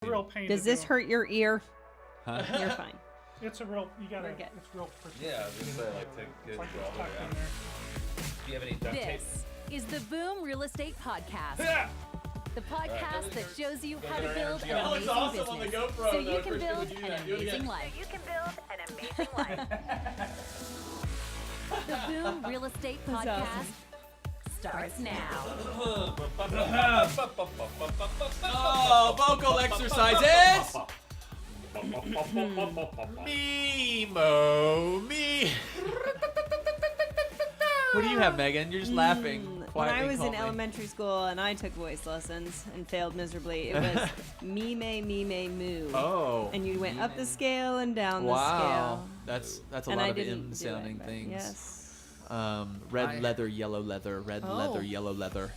real pain. Does this hurt your ear? Huh? You're fine. It's a real. You gotta. We're good. It's real. Yeah, I was gonna say like to get Like it it's all the way tucked in out. there. Do you have any duct tape? This is the Boom Real Estate Podcast. Yeah. The podcast that shows you how to our build energy an up. amazing awesome on the business GoPro, so though. you can Christian, build would you do an that? Do it amazing again. life. You can build an amazing life. The Boom Real Estate Podcast starts now. Oh, vocal exercises. Me. What do you have, Megan? You're just laughing. When quietly, I was in calmly. elementary school and I took voice lessons and failed miserably, it was me, moo. Oh. And you went up the scale and down the Wow. scale. That's a And lot I of didn't do sounding it, but things. Yes. Red leather, yellow leather, red Oh. leather, yellow leather.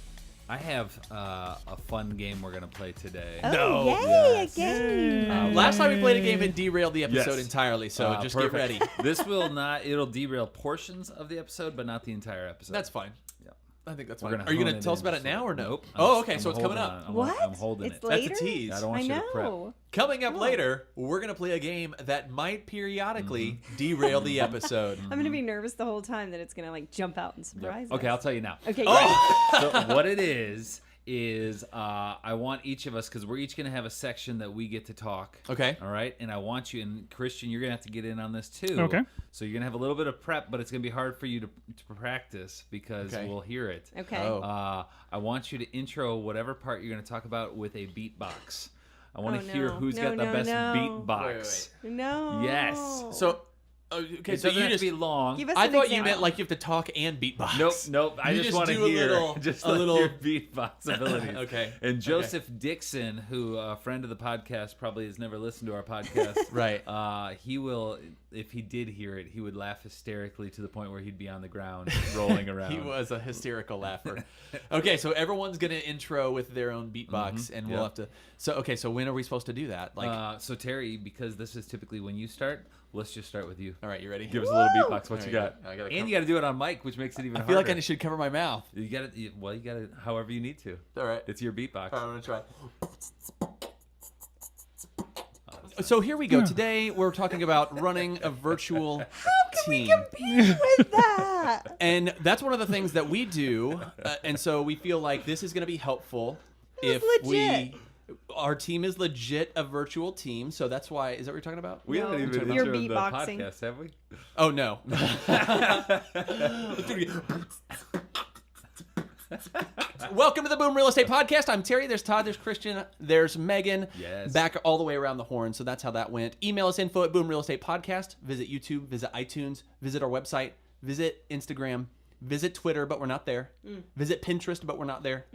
I have a fun game we're gonna play today. Oh, No. yay, Yes. a game. Last time we played a game, it derailed the episode Yes. entirely, so just get ready. This will not. It'll derail portions of the episode, but not the entire episode. That's fine. Yeah. I think that's We're fine. gonna Are you hone going to it tell us in about it so- now or no? Nope. Oh, I'm okay, just- so I'm it's coming holding up. on. What? I'm holding It's it. later? That's a tease. I don't want I you to prep. know. Coming up later, we're going to play a game that might periodically derail the episode. I'm going to be nervous the whole time that it's going to like jump out and surprise Okay, us. I'll tell you now. Okay, So what it is I want each of us, because we're each going to have a section that we get to talk. Okay. All right. And I want you, and Christian, you're going to have to get in on this too. Okay. So you're going to have a little bit of prep, but it's going to be hard for you to practice because Okay. we'll hear it. Okay. Oh. I want you to intro whatever part you're going to talk about with a beatbox. I want to Oh, hear no. who's No, got the no, best no. beatbox. No. Yes. So, okay, It so doesn't you have just. to be long. Give us I an thought you example. meant like you have to talk and beatbox. Nope. I You just just want to do a hear little- just a like little- your beatbox abilities. Okay. And Joseph Dixon, who a friend of the podcast, probably has never listened to our podcast. Right. He will, if he did hear it, he would laugh hysterically to the point where he'd be on the ground rolling around. He was a hysterical laugher. Okay, so everyone's going to intro with their own beatbox, and we'll Yep. have to. So when are we supposed to do that? Like, So Terry, because this is typically when you start, let's just start with you. all right, you ready? Give us a little beatbox. What There you you got? go. I gotta And come- you got to do it on mic, which makes it even I harder. feel like I should cover my mouth. You got to. Well, you got to. However you need to. All right. It's your beatbox. I'm gonna try. So here we go. Today we're talking about running a virtual team, with that. and that's one of the things that we do. And so we feel like this is going to be helpful if legit. our team is legit a virtual team. So that's why. Is that what you're talking about? We haven't even You're introed the beatboxing. podcast, have we? Oh no. Welcome to the Boom Real Estate Podcast. I'm Terry. There's Todd. There's Christian. There's Megan. Yes. Back all the way around the horn. So that's how that went. Email us info at Boom Real Estate Podcast. Visit YouTube. Visit iTunes. Visit our website. Visit Instagram. Visit Twitter, but we're not there. Visit Pinterest, but we're not there.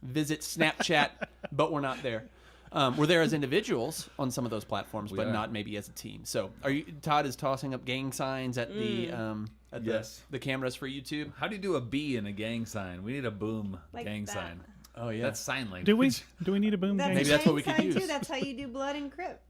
Visit Snapchat, but we're not there. We're there as individuals on some of those platforms, but are. not maybe as a team. So, Todd is tossing up gang signs at the Yes. the cameras for YouTube. How do you do a B in a gang sign? We need a boom Like gang that. sign. Oh yeah, That's sign language. Do we need a boom That's gang? Maybe that's what we gang could sign, use. Too. That's how you do blood and Crip.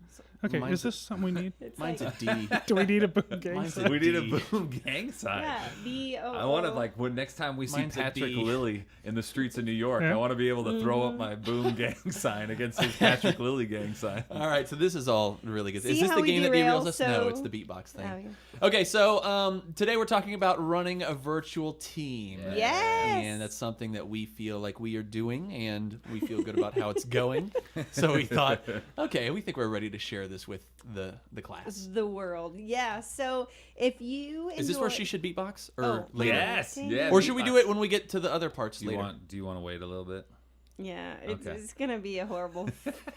Okay, Mine's is this something we need? It's mine's like, a D. Do we need a boom gang? Mine's sign? a We need a D. boom gang sign. yeah, B-O-O. I want to when next time we see Mine's a Patrick D. Lilly in the streets of New York, Yeah. I want to be able to throw up my boom gang sign against his Patrick Lilly gang sign. All right, so this is all really good. See Is this how the we game that derail, derails us? No, so- it's the beatbox thing. Oh, yeah. Okay, so today we're talking about running a virtual team. Yes. And that's something that we feel like we are doing, and we feel good about how it's going. So we thought, okay, we think we're ready to share this with the class. The world. Yeah. So if you Is this where enjoy- she should beatbox or Oh, later? Yes, Okay. yeah. Or should we do beatbox. it when we get to the other parts Do you later? want to wait a little bit? Yeah, it's, Okay. it's gonna be a horrible,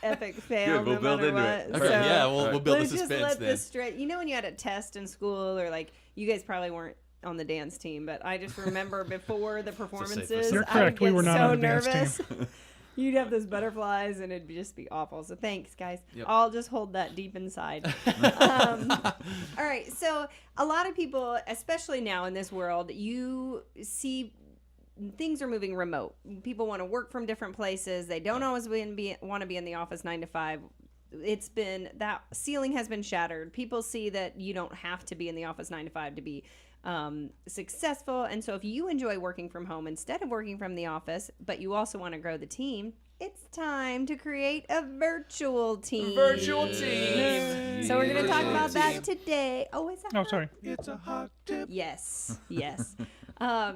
epic fail. Good, we'll no build matter into what. it. Okay, So, yeah, we'll build the let's just suspense let then. this straight. You know when you had a test in school, or like you guys probably weren't on the dance team, but I just remember before the performances, You're I correct, would we get were not so on the dance nervous. You'd have those butterflies, and it'd just be awful. So thanks, guys. Yep. I'll just hold that deep inside. All right. So a lot of people, especially now in this world, you see things are moving remote. People want to work from different places. They don't always want to be in the office 9 to 5. It's been that ceiling has been shattered. People see that you don't have to be in the office 9 to 5 to be successful. And so if you enjoy working from home instead of working from the office, but you also want to grow the team, it's time to create a virtual team. Virtual team. So we're going to talk Virtual about that team. today. Oh, is that Oh, hot? sorry. Yes, yes.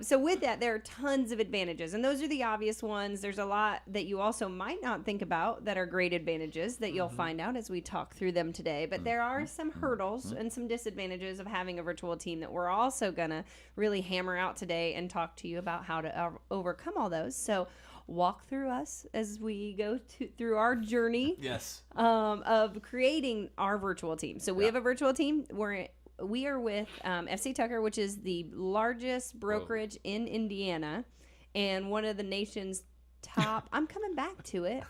So with that, there are tons of advantages, and those are the obvious ones. There's a lot that you also might not think about that are great advantages that you'll find out as we talk through them today. But there are some hurdles and some disadvantages of having a virtual team that we're also going to really hammer out today and talk to you about how to overcome all those. So walk through us as we go through our journey Yes. of creating our virtual team. So we have a virtual team. We are with FC Tucker, which is the largest brokerage in Indiana and one of the nation's top. I'm coming back to it.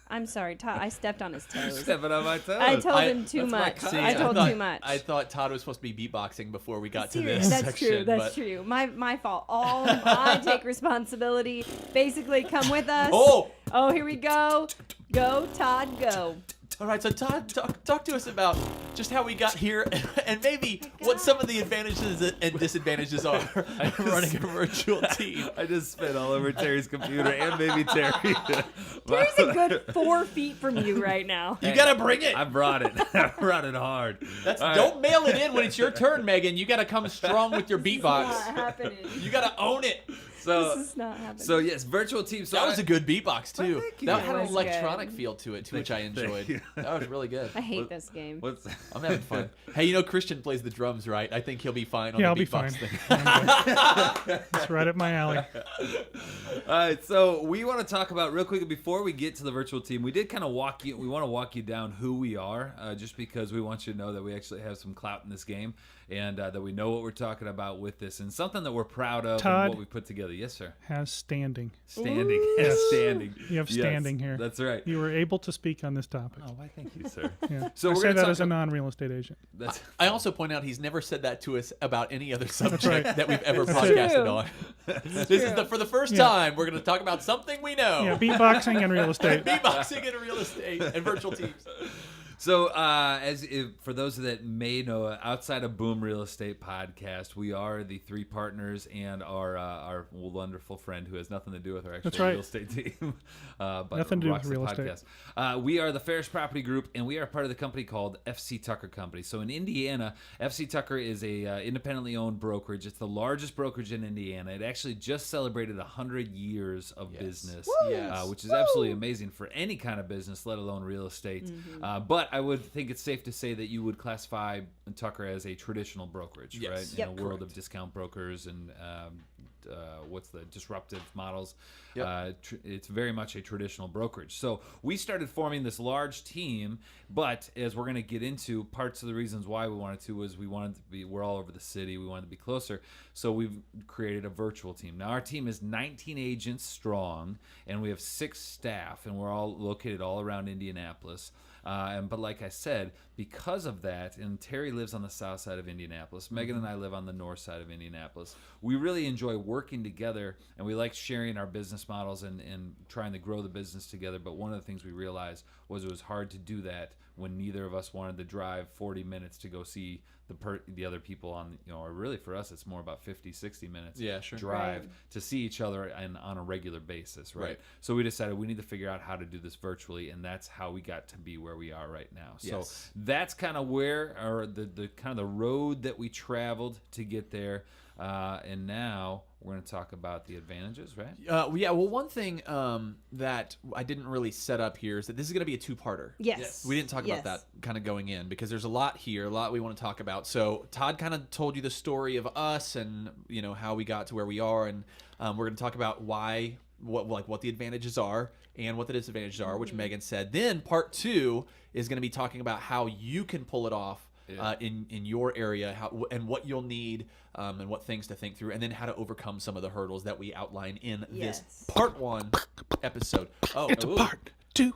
I'm sorry, Todd. I stepped on his toes. Stepping on my toes. I told him too that's my much. kind. I told thought, too much. I thought Todd was supposed to be beatboxing before we got to Serious. this That's section. true. That's but... true. My fault. I take responsibility. Basically, come with us. Oh! Here we go. Go, Todd, go. All right, so Todd, talk to us about just how we got here and maybe what some of the advantages and disadvantages are of running a virtual team. I just spit all over Terry's computer and maybe Terry. Terry's a good 4 feet from you right now. You got to bring it. I brought it. I brought it hard. All right. Don't mail it in when it's your turn, Megan. You got to come strong with your Not beatbox. happening. You got to own it. This is not happening. So yes, virtual team. So That was a good beatbox, too. thank you. That had It an was electronic good. feel to it, too, which I Thank enjoyed. you. That was really good. I hate this game. What's I'm having fun. Hey, Christian plays the drums, right? I think he'll be fine on Yeah, I'll the be beatbox fine. thing. It's right up my alley. All right, so we want to talk about real quick before we get to the virtual team. We did kind of walk you. We want to walk you down who we are, just because we want you to know that we actually have some clout in this game, and that we know what we're talking about with this, and something that we're proud of Todd. and what we put together. Yes, sir. Has standing. Standing, Yes. standing. You have Yes, standing here. That's right. You were able to speak on this topic. Oh, why? Thank you, sir. Yeah. So I we're say gonna that talk as a about- non-real estate agent. That's I also point out he's never said that to us about any other subject right. that we've ever That's podcasted true. on. This is for the first Yeah. time we're going to talk about something we know. Yeah, beatboxing and real estate. Beatboxing and real estate and virtual teams. So, for those that may know, outside of Boom Real Estate Podcast, we are the 3 partners and our wonderful friend who has nothing to do with our actual That's right. real estate team. But Nothing to do with rocks the real estate. podcast. We are the Ferris Property Group, and we are part of the company called FC Tucker Company. So in Indiana, FC Tucker is a independently owned brokerage. It's the largest brokerage in Indiana. It actually just celebrated 100 years of business, Yes. which is absolutely amazing for any kind of business, let alone real estate. But I would think it's safe to say that you would classify Tucker as a traditional brokerage, Yes. right? Yep. In a world of discount brokers and what's the disruptive models. Yep. It's very much a traditional brokerage. So we started forming this large team, but as we're going to get into, parts of the reasons why we wanted to was we're all over the city. We wanted to be closer. So we've created a virtual team. Now our team is 19 agents strong, and we have 6 staff, and we're all located all around Indianapolis. But like I said, because of that, and Terry lives on the south side of Indianapolis, Megan and I live on the north side of Indianapolis, we really enjoy working together, and we like sharing our business models and trying to grow the business together. But one of the things we realized was it was hard to do that when neither of us wanted to drive 40 minutes to go see the other people on, or really for us, it's more about 50, 60 minutes drive Right. to see each other and on a regular basis, right? Right. So we decided we need to figure out how to do this virtually, and that's how we got to be where we are right now. So Yes. that's kind of where, or the kind of the road that we traveled to get there. And now we're going to talk about the advantages, right? Well, one thing that I didn't really set up here is that this is going to be a 2-parter. Yes. We didn't talk about that kind of going in because there's a lot here, a lot we want to talk about. So Todd kind of told you the story of us and how we got to where we are, and we're going to talk about what the advantages are and what the disadvantages are, which Megan said. Then part 2 is going to be talking about how you can pull it off in your area, and what you'll need, and what things to think through, and then how to overcome some of the hurdles that we outline in this part 1 episode. Oh, It's a part 2.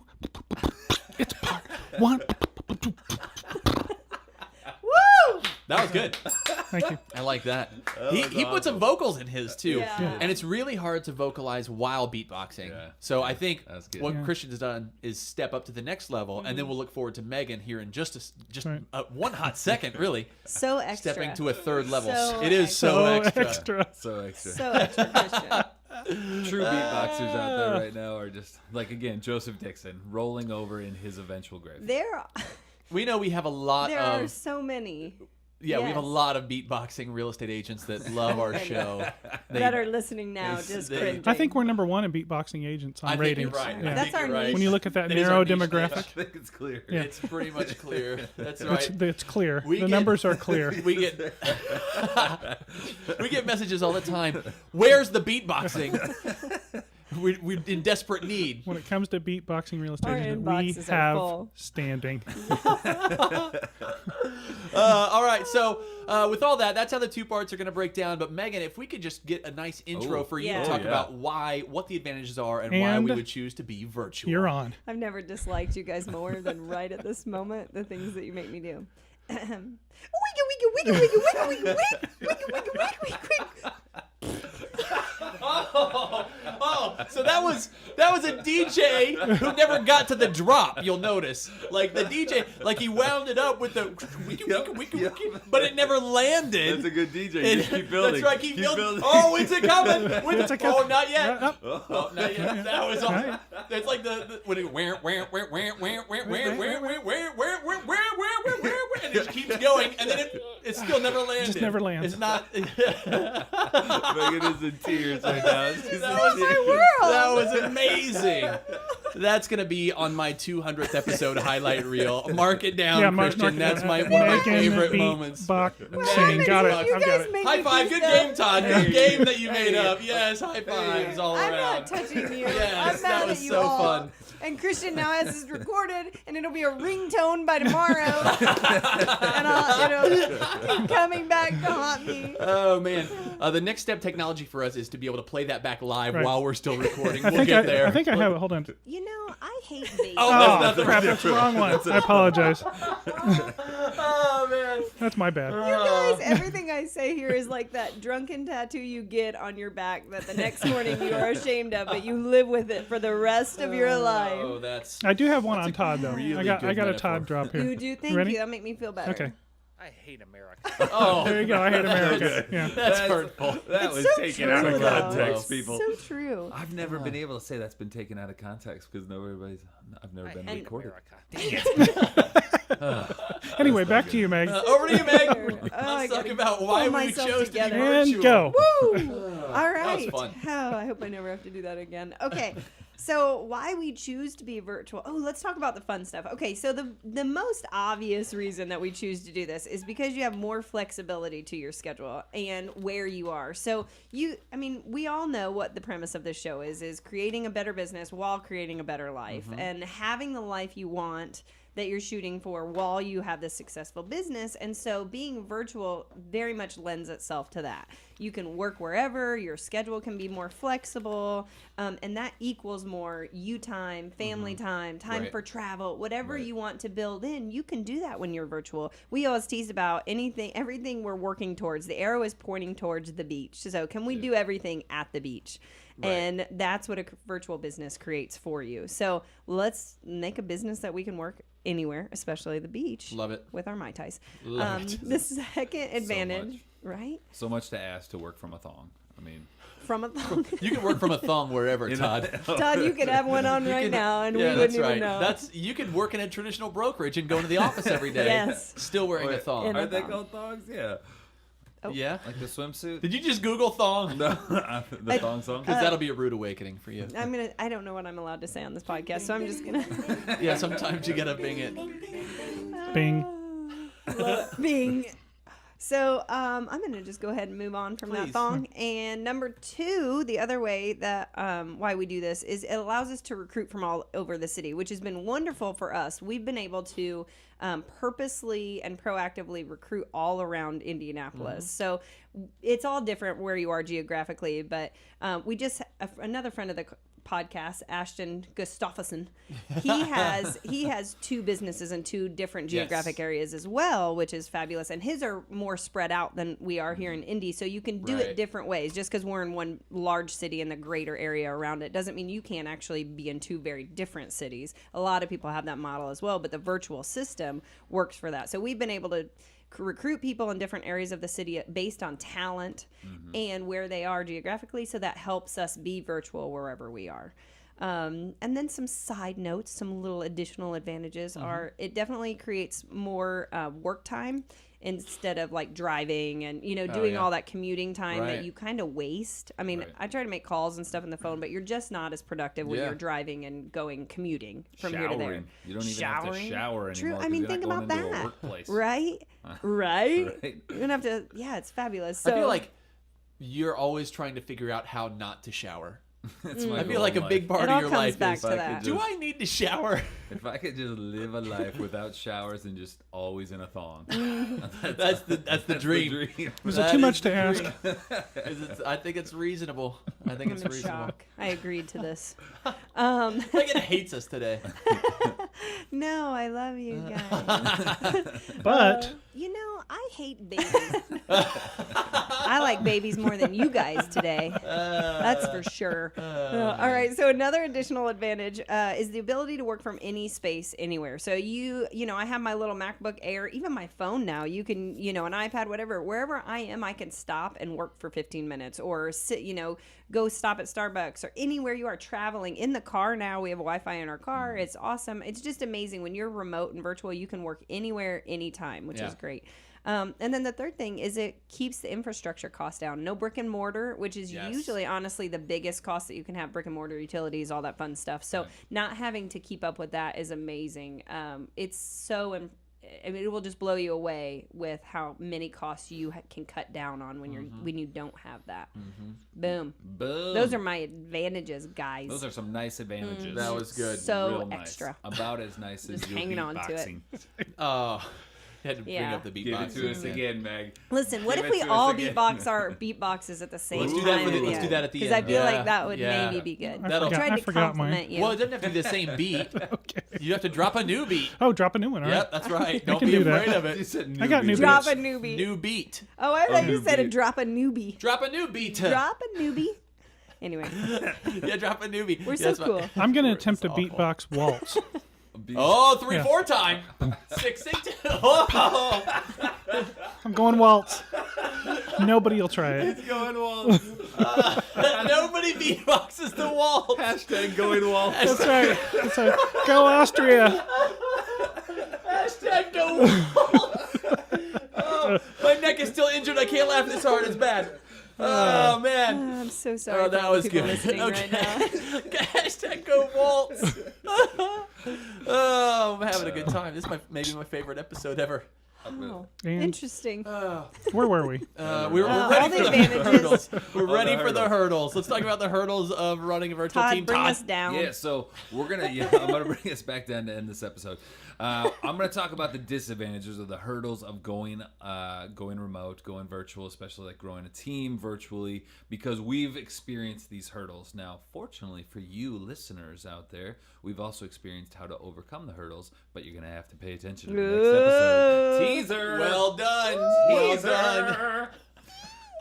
It's a part 1. Woo! that was good. Thank you. I like that. He put some vocals in his too, Yeah. and it's really hard to vocalize while beatboxing. Yeah. So I think That's good. what Yeah. Christian's done is step up to the next level, and then we'll look forward to Megan here in just Right. one hot second, really So extra. stepping to a third level. So It is so extra. extra. So extra. So extra, Christian. True beatboxers out there right now are just like, again, Joseph Dixon rolling over in his eventual grave. We know we have a lot There of are so many. Yeah, we have a Yes. lot of beatboxing real estate agents that love our show. That are listening now, they- just they- cringing. I think we're number one in beatboxing agents on I think ratings. you're right. Yeah. I That's think our you're right. niche. When you look at that That is narrow our niche demographic, I think it's clear. Yeah. It's pretty much clear. That's it's, right. it's clear. We The get- numbers are clear. We get we get messages all the time. Where's the beatboxing? We're in desperate need. When it comes to beatboxing real estate Our agents, we inboxes are have full. standing. All right, so with all that, that's how the two parts are going to break down. But Megan, if we could just get a nice intro Oh. for you Yeah. to talk Oh, yeah. about what the advantages are and why And we would choose to be virtual. You're on. I've never disliked you guys more than right at this moment, the things that you make me do. Wiggle, wiggle, wiggle, wiggle, wiggle, wiggle, wiggle, wiggle, wiggle, wiggle. Oh, so that was a DJ who never got to the drop. You'll notice, like the DJ, like he wound it up with the wiki, wiki, wiki, wiki, but it never landed. That's a good DJ. You And- just keep building. That's right. Keep building. Oh, it's a coming. Oh, not yet. Oh, not yet. That was awesome. It's like the when it and it just keeps going, and then it still never landed. Just never lands. It's not. Megan is in tears right now. She's in That was, tears. that was amazing. That's gonna be on my 200th episode highlight reel. Mark it down, Yeah, Christian. mark it That's down. one of my Megan favorite moments. Beatboxing. Got it. You I've got guys it. make High me five. do Good stuff. game, Todd. Good game that you made up. Yes, high fives all I'm around. not touching you. Yes, I'm that mad was at you so all. fun. And Christian now has this recorded, and it'll be a ringtone by tomorrow. And it'll keep coming back to haunt me. Oh man, the next step technology for us is to be able to play that back live Right. while we're still recording. I We'll think get there. I think I have it. Hold on. You know, I hate these. Oh, Oh, that's not crap. the That's the wrong one. I apologize. Oh man. That's my bad. You guys, everything I say here is like that drunken tattoo you get on your back that the next morning you are ashamed of, but you live with it for the rest of your Oh, life. that's. I do have one on Todd though. really I got good a metaphor. Todd drop here. You do. Thank Ready? you. That'll make me feel better. Okay. I hate America. Oh, There you go. I hate America. Yeah. that's hurtful. That It's was so taken true, out of though. context, Wow. people. So true. I've never been able to say that's been taken out of context because I've never been hate recorded. America. Anyway, back to you, Meg. Over to you, Meg. I Let's talk gotta about pull why we myself chose to be together. And virtual. go. Woo! All right. fun. Oh, I hope I never have to do that again. Okay. So why we choose to be virtual. Oh, let's talk about the fun stuff. Okay, so the most obvious reason that we choose to do this is because you have more flexibility to your schedule and where you are. So we all know what the premise of this show is creating a better business while creating a better life and having the life you want that you're shooting for while you have this successful business. And so being virtual very much lends itself to that. You can work wherever, your schedule can be more flexible, and that equals more you time, family time Right. for travel, whatever Right. you want to build in, you can do that when you're virtual. We always tease about everything we're working towards. The arrow is pointing towards the beach. So can we do everything at the beach? Right. And that's what a virtual business creates for you. So let's make a business that we can work anywhere, especially the beach. Love it. With our Mai Tais. Love it. The second advantage, much. right? So much to ask to work from a thong. I mean, From a thong. You can work from a thong wherever, you know- Todd. Todd, you could have one on You right could- now, and yeah, we that's wouldn't right. even know. You could work in a traditional brokerage and go into the office every day. Yes. Still wearing a Wait, thong. In a Are they thong. called thongs? Yeah. Yeah. Like the swimsuit? Did you just Google thong? No, the thong song? Because that'll be a rude awakening for you. I don't know what I'm allowed to say on this podcast, so I'm just gonna Yeah, sometimes you gotta bing it. Bing. Bing. So I'm gonna just go ahead and move on from that Please. thong. And number two, the other way that why we do this is it allows us to recruit from all over the city, which has been wonderful for us. We've been able to purposely and proactively recruit all around Indianapolis. So it's all different where you are geographically, but we just another friend of the podcast, Ashton Gustafsson, he has two businesses in two different geographic Yes. areas as well, which is fabulous. And his are more spread out than we are here in Indy, so you can do Right. it different ways. Just because we're in one large city in the greater area around it doesn't mean you can't actually be in two very different cities. A lot of people have that model as well, but the virtual system works for that. So we've been able to recruit people in different areas of the city based on talent and where they are geographically. So that helps us be virtual wherever we are. And then some side notes, some little additional advantages are it definitely creates more work time instead of like driving and, doing all that commuting time that you kind of waste. I mean, I try to make calls and stuff on the phone, but you're just not as productive when you're driving and commuting from here to there. You don't even have to shower anymore. True. I mean, you're think not about going into a that. workplace. Right? Right. You're going to have to, it's fabulous. So, I feel like you're always trying to figure out how not to shower. That's my I goal feel like in a big life. part It of all your comes life back is, to that. do I need to shower? If I could just live a life without showers and just always in a thong. That's the dream. Is it too much to ask? I think it's reasonable. I think I'm it's in reasonable. shock. I agreed to this. Megan hates us today. No, I love you guys. But I hate babies. I like babies more than you guys today. That's for sure. All right. So another additional advantage is the ability to work from any space, anywhere. So I have my little MacBook Air, even my phone now. You can, an iPad, whatever. Wherever I am, I can stop and work for 15 minutes or sit, go stop at Starbucks or anywhere you are traveling. In the car now, we have Wi-Fi in our car. It's awesome. It's just amazing. When you're remote and virtual, you can work anywhere, anytime, which is great. And then the third thing is it keeps the infrastructure cost down. No brick and mortar, which is usually, honestly, the biggest cost that you can have, brick and mortar, utilities, all that fun stuff. So not having to keep up with that is amazing. It's so, it will just blow you away with how many costs you can cut down on when you don't have that. Boom. Those are my advantages, guys. Those are some nice advantages. That was good. So Real nice. extra. About as nice as Just your hanging on to it. beatboxing. Oh, you had to bring Yeah. up the Give it beatbox. to us again, Meg. Listen, what Give if it we to us all again. beatbox our beatboxes at the same Let's time? do that for the- let's do that at the Because I end. feel Yeah. like that would Yeah. maybe be good. That'll- I tried to forgot mine. compliment you. Well, it doesn't have to be the same beat. okay. You have to drop a new beat. Oh, drop a new one. All right. Yep, that's right. Don't can be do that. afraid of You it. said I got newbie. new drop beats. a newbie. New beat. Oh, I thought you new said a beat. drop a newbie. Drop a new beat. Drop a newbie. Anyway, Yeah, drop a newbie. we're Yeah, so that's what- cool. I'm going to attempt to awful. beatbox waltz. Oh, 3 Yeah. 4 time. 6 6. Oh, I'm going waltz. Nobody will try it. Going waltz. nobody beatboxes the waltz. Hashtag going waltz. That's right. That's right. Go Austria. Hashtag go waltz. Oh, my neck is still injured. I can't laugh this hard. It's bad. Oh man. I'm so sorry. Oh, for that all the was people good. listening right now. Hashtag go waltz. Oh, I'm having a good time. This is maybe my favorite episode ever. Oh, And interesting. where were we? We're all ready the for the advantages. hurdles. We're ready the for the hurdles. Let's talk about the hurdles of running a virtual Todd, team. bring Todd. us down. Yeah, so I'm gonna bring us back down to end this episode. I'm gonna talk about the disadvantages of the hurdles of going remote, going virtual, especially like growing a team virtually, because we've experienced these hurdles. Now, fortunately for you listeners out there, we've also experienced how to overcome the hurdles, but you're gonna have to pay attention to the next episode. Teaser. Well done. Well Teaser. done.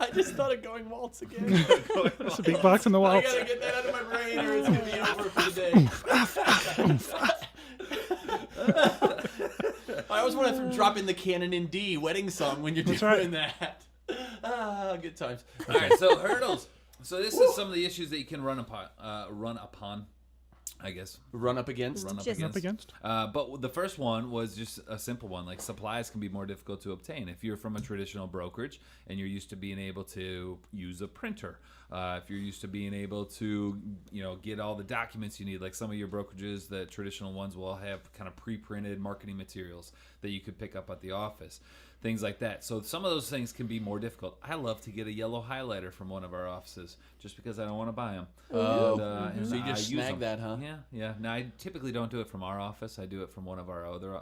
I just thought of going waltz again. It's a beatbox in the I waltz. gotta get that out of my brain, or it's gonna be over for the day. I always want to drop in the Canon in D wedding song when you're doing right. that. Ah, good times. All right, so hurdles. So this is some of the issues that you can run upon. I guess. Run up against. Run up Just- Up against? But the first one was just a simple one. Like, supplies can be more difficult to obtain. If you're from a traditional brokerage and you're used to being able to use a printer, if you're used to being able to, get all the documents you need, like some of your brokerages, the traditional ones will have kind of pre-printed marketing materials that you could pick up at the office. Things like that. So some of those things can be more difficult. I love to get a yellow highlighter from one of our offices just because I don't want to buy them. Oh. And So you just I use snag them. that, huh? Yeah. Now, I typically don't do it from our office. I do it from one of our other,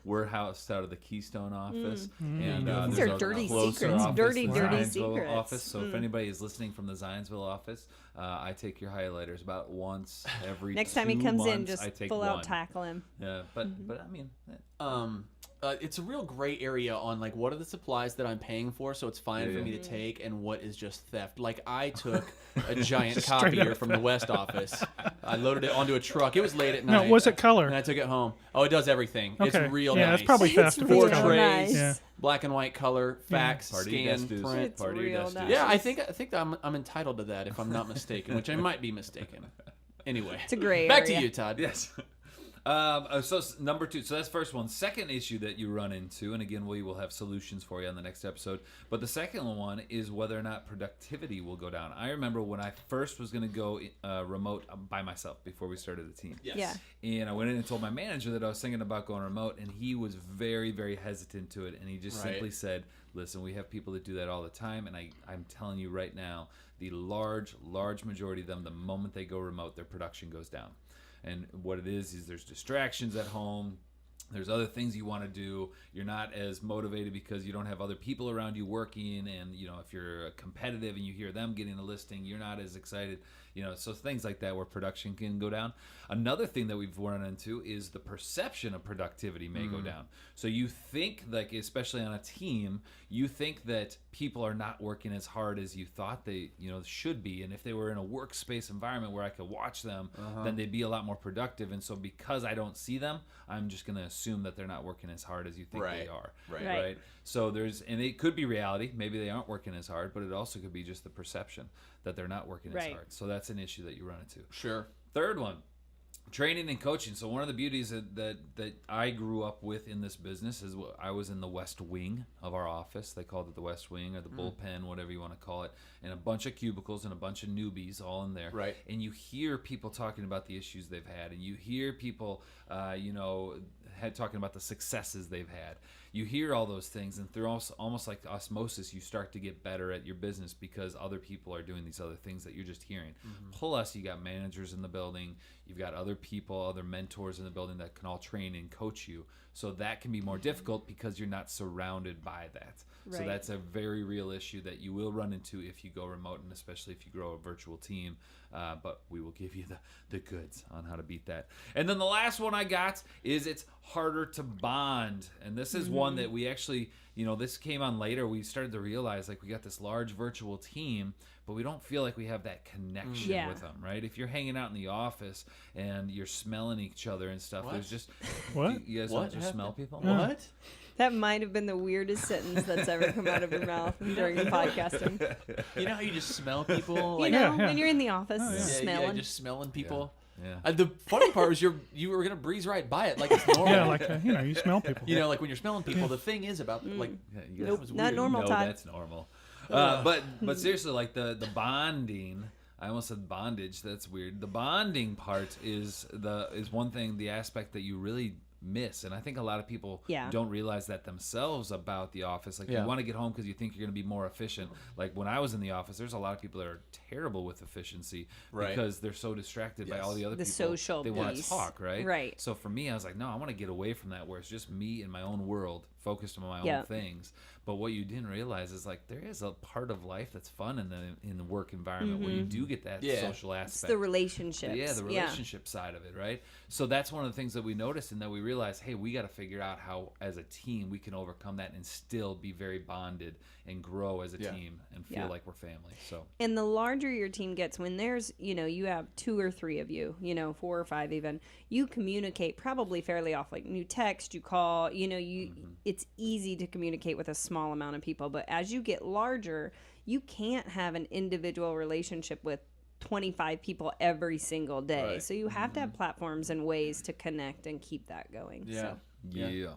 we're housed out of the Keystone office. And These there's are a dirty closer secrets. office, Dirty, the dirty Zionsville secrets. office. So if anybody is listening from the Zionsville office, I take your highlighters about once every Next time he 2 comes in, months, just I take full one. out tackle him. Yeah, but I mean, it's a real gray area on like what are the supplies that I'm paying for, so it's fine for me to take, and what is just theft. Like I took a giant copier from the West office. I loaded it onto a truck. It was late at night. No, was it color? And I took it home. Oh, it does everything. Okay. It's real yeah, nice. it's probably theft. It's if Four it's real color. trays, nice. Yeah. black and white color, fax, Party scan, destus. print. It's Party real destus. nice. Yeah, I think I'm entitled to that if I'm not mistaken, which I might be mistaken. Anyway, It's a gray back to area. you, Todd. Yes. Number 2. So that's first one. Second issue that you run into, and again, we will have solutions for you on the next episode. But the second one is whether or not productivity will go down. I remember when I first was going to go remote by myself before we started the team. Yes. Yeah. And I went in and told my manager that I was thinking about going remote, and he was very, very hesitant to it. And he just Right. simply said, listen, we have people that do that all the time, and I'm telling you right now, the large majority of them, the moment they go remote, their production goes down. And what it is there's distractions at home. There's other things you want to do. You're not as motivated because you don't have other people around you working. And, if you're competitive and you hear them getting a listing, you're not as excited. So things like that where production can go down. Another thing that we've run into is the perception of productivity may go down. So you think, like, especially on a team, you think that people are not working as hard as you thought they, should be. And if they were in a workspace environment where I could watch them, then they'd be a lot more productive. And so because I don't see them, I'm just going to assume that they're not working as hard as you think they are. Right. So and it could be reality. Maybe they aren't working as hard, but it also could be just the perception that they're not working as hard. So that's an issue that you run into. Sure. Third one, training and coaching. So one of the beauties that I grew up with in this business is I was in the West Wing of our office. They called it the West Wing or the bullpen, whatever you want to call it, and a bunch of cubicles and a bunch of newbies all in there. Right. And you hear people talking about the issues they've had, and you hear people, talking about the successes they've had. You hear all those things, and through almost like osmosis, you start to get better at your business because other people are doing these other things that you're just hearing. Plus, you got managers in the building, you've got other people, other mentors in the building that can all train and coach you. So that can be more difficult because you're not surrounded by that. So Right. that's a very real issue that you will run into if you go remote, and especially if you grow a virtual team. But we will give you the goods on how to beat that. And then the last one I got is it's harder to bond. And this is one that we actually, this came on later. We started to realize like we got this large virtual team, but we don't feel like we have that connection Yeah. with them, right? If you're hanging out in the office and you're smelling each other and stuff, What? there's just... What? You guys What don't just smell people? What? That might have been the weirdest sentence that's ever come out of your mouth during podcasting. You know how you just smell people? You Like, know, Yeah, yeah. when you're in the office, yeah, smelling. just smelling people. Yeah. The funny part was you were gonna breeze right by it like it's normal. Yeah, like you smell people. like when you're smelling people. The thing is about like Yeah, you that guys- was Not weird. normal, no, Todd. that's normal. But seriously, like the bonding. I almost said bondage. That's weird. The bonding part is one thing, the aspect that you really miss, and I think a lot of people Yeah. don't realize that themselves about the office. Like Yeah. you want to get home because you think you're going to be more efficient. Like when I was in the office, there's a lot of people that are terrible with efficiency Right. because they're so distracted by Yes. all the other The people. social They want to piece. talk, right? Right. So for me, I was like, no, I want to get away from that where it's just me in my own world, focused on my Yeah. own things. But what you didn't realize is like there is a part of life that's fun in the work environment where you do get that Yeah. social It's aspect. the relationships. Yeah, the relationship side of it, right? So that's one of the things that we noticed and that we realized, hey, we got to figure out how as a team we can overcome that and still be very bonded and grow as a Yeah. team and feel Yeah. like we're family. So And the larger your team gets, when there's, you have 2 or 3 of you, 4 or 5 even, you communicate probably fairly often. Like you text, you call, it's easy to communicate with a small amount of people. But as you get larger, you can't have an individual relationship with 25 people every single day. Right. So you have to have platforms and ways to connect and keep that going. Yeah. So. yeah.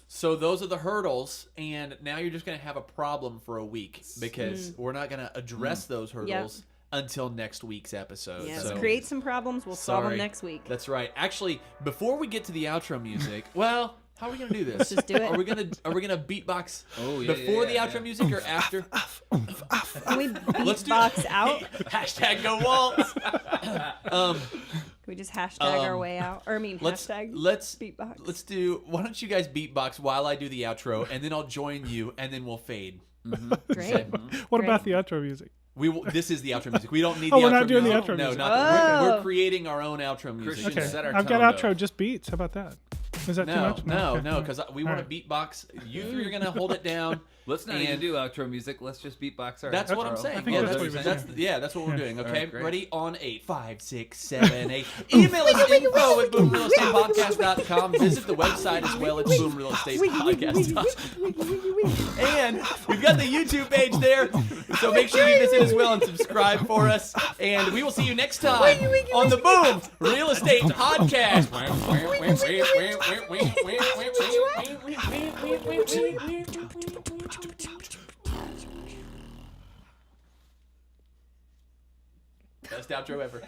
So those are the hurdles, and now you're just going to have a problem for a week because we're not going to address those hurdles until next week's episode. Yeah, So create some problems. We'll solve them sorry. next week. That's right. Actually, before we get to the outro music, well, how are we going to do this? just do it. Are we going to beatbox Oh, yeah, before yeah, the outro yeah. music or after? Can we Let's do beatbox out? Hashtag go Waltz. Can we just hashtag our way out? Or Let's hashtag beatbox. Let's do. Why don't you guys beatbox while I do the outro, and then I'll join you, and then we'll fade. Great. What about the outro music? We will, this is the outro music. We don't need. Oh, the we're outro not doing the music. outro No, music. not the, we're Oh. creating our own outro music. Christian Okay, set our I've got tone, outro though. just beats. How about that? Is that too No, much? no, Okay. no, because we want Alright. to beatbox. You three are gonna hold it down. Let's not even do outro music. Let's just beatbox our. That's what I'm outro. saying. think Yeah, that's that's, what that's, you're yeah, that's what we're doing. Okay, Alright, great. ready on 8, 5, 6, 7, 8. Email us info@boomrealestatepodcast.com. Visit the website as well at boomrealestatepodcast.com. And we've got the YouTube page there, so make sure you visit as well and subscribe for us. And we will see you next time on the Boom Real Estate Podcast. Best outro ever.